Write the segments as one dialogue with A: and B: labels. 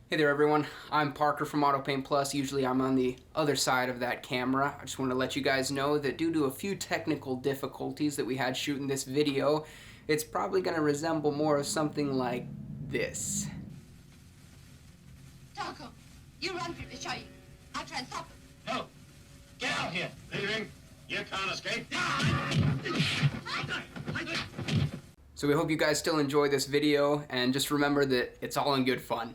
A: Hey there everyone, I'm Parker from AutoPaint Plus. Usually I'm on the other side of that camera. I just want to let you guys know that due to a few technical difficulties that we had shooting this video, it's probably going to resemble more of something like this.
B: Darko, you run for it, shall you? I'll try and stop him.
C: No! Get out here! Leaving? You can't escape!
A: So we hope you guys still enjoy this video, and just remember that it's all in good fun.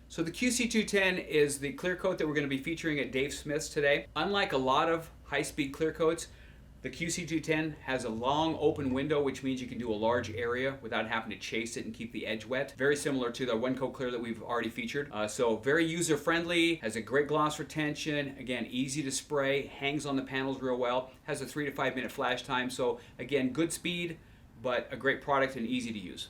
D: So the QC210 is the clear coat that we're going to be featuring at Dave Smith's today. Unlike a lot of high-speed clear coats, the QC210 has a long open window, which means you can do a large area without having to chase it and keep the edge wet. Very similar to the one coat clear that we've already featured. So very user-friendly, has a great gloss retention, again easy to spray, hangs on the panels real well, has a 3 to 5 minute flash time. So again, good speed, but a great product and easy to use.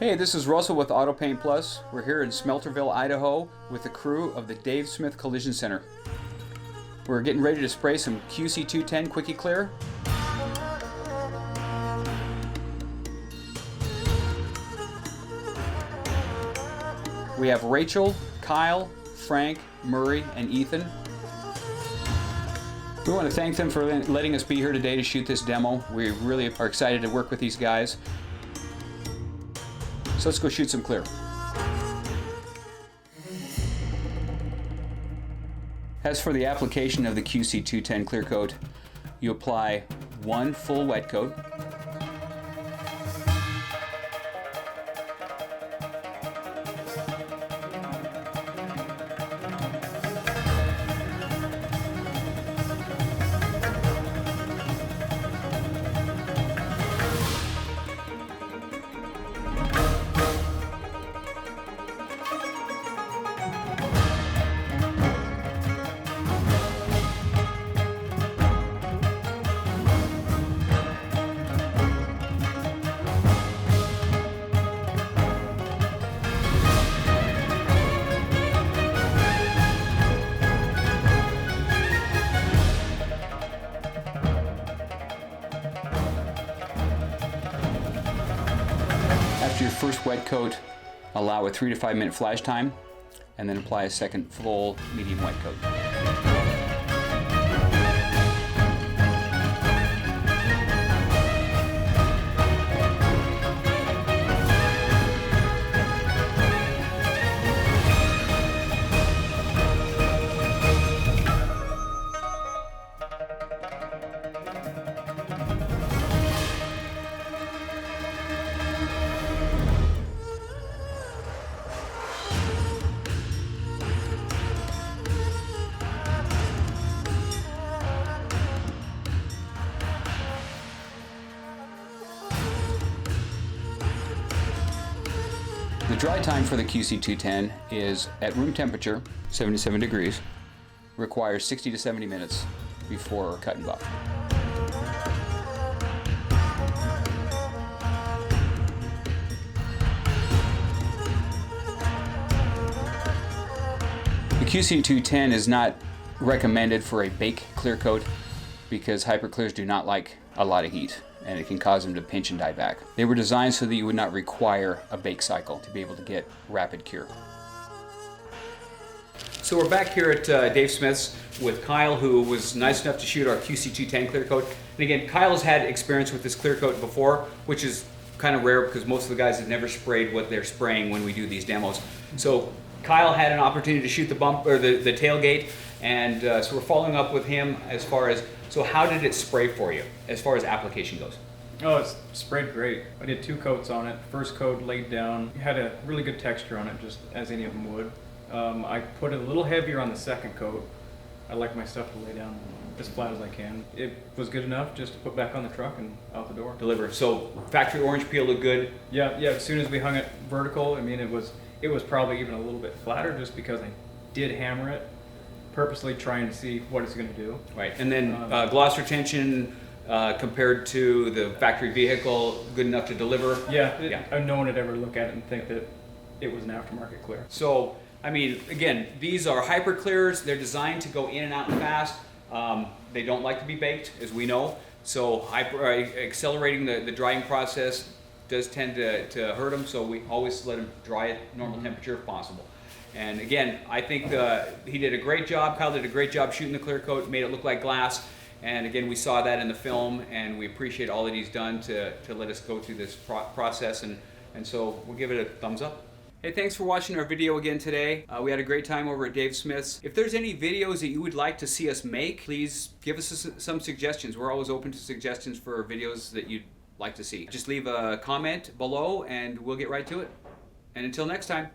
D: Hey, this is Russell with AutoPaint Plus. We're here in Smelterville, Idaho with the crew of the Dave Smith Collision Center. We're getting ready to spray some QC210 Quickee Clear. We have Rachel, Kyle, Frank, Murray, and Ethan. We want to thank them for letting us be here today to shoot this demo. We really are excited to work with these guys. So let's go shoot some clear. As for the application of the QC210 clear coat, you apply one full wet coat. After your first wet coat, allow a 3 to 5 minute flash time, and then apply a second full medium wet coat. The dry time for the QC210 is at room temperature, 77 degrees, requires 60 to 70 minutes before cut and buff. The QC210 is not recommended for a bake clear coat because hyperclears do not like a lot of heat, and it can cause them to pinch and die back. They were designed so that you would not require a bake cycle to be able to get rapid cure. So we're back here at Dave Smith's with Kyle, who was nice enough to shoot our QC210 clear coat. And again, Kyle's had experience with this clear coat before, which is kind of rare because most of the guys have never sprayed what they're spraying when we do these demos. So Kyle had an opportunity to shoot the bump or the tailgate, and so we're following up with him as far as, so how did it spray for you as far as application goes?
E: Oh, it's sprayed great. I did 2 coats on it. First coat laid down, had a really good texture on it, just as any of them would. I put it a little heavier on the second coat. I like my stuff to lay down as flat as I can. It was good enough just to put back on the truck and out the door.
D: Deliver. So factory orange peel looked good?
E: Yeah, as soon as we hung it vertical, I mean, it was probably even a little bit flatter just because I did hammer it, purposely trying to see what it's going to do.
D: Right, and then gloss retention compared to the factory vehicle, good enough to deliver?
E: Yeah. No one would ever look at it and think that it was an aftermarket clear.
D: So, I mean, again, these are hyper clears. They're designed to go in and out fast. They don't like to be baked, as we know. So accelerating the drying process does tend to hurt them, so we always let them dry at normal temperature if possible. And again, I think he did a great job. Kyle did a great job shooting the clear coat, made it look like glass. And again, we saw that in the film, and we appreciate all that he's done to let us go through this process. And so we'll give it a thumbs up. Hey, thanks for watching our video again today. We had a great time over at Dave Smith's. If there's any videos that you would like to see us make, please give us some suggestions. We're always open to suggestions for videos that you'd like to see. Just leave a comment below and we'll get right to it. And until next time.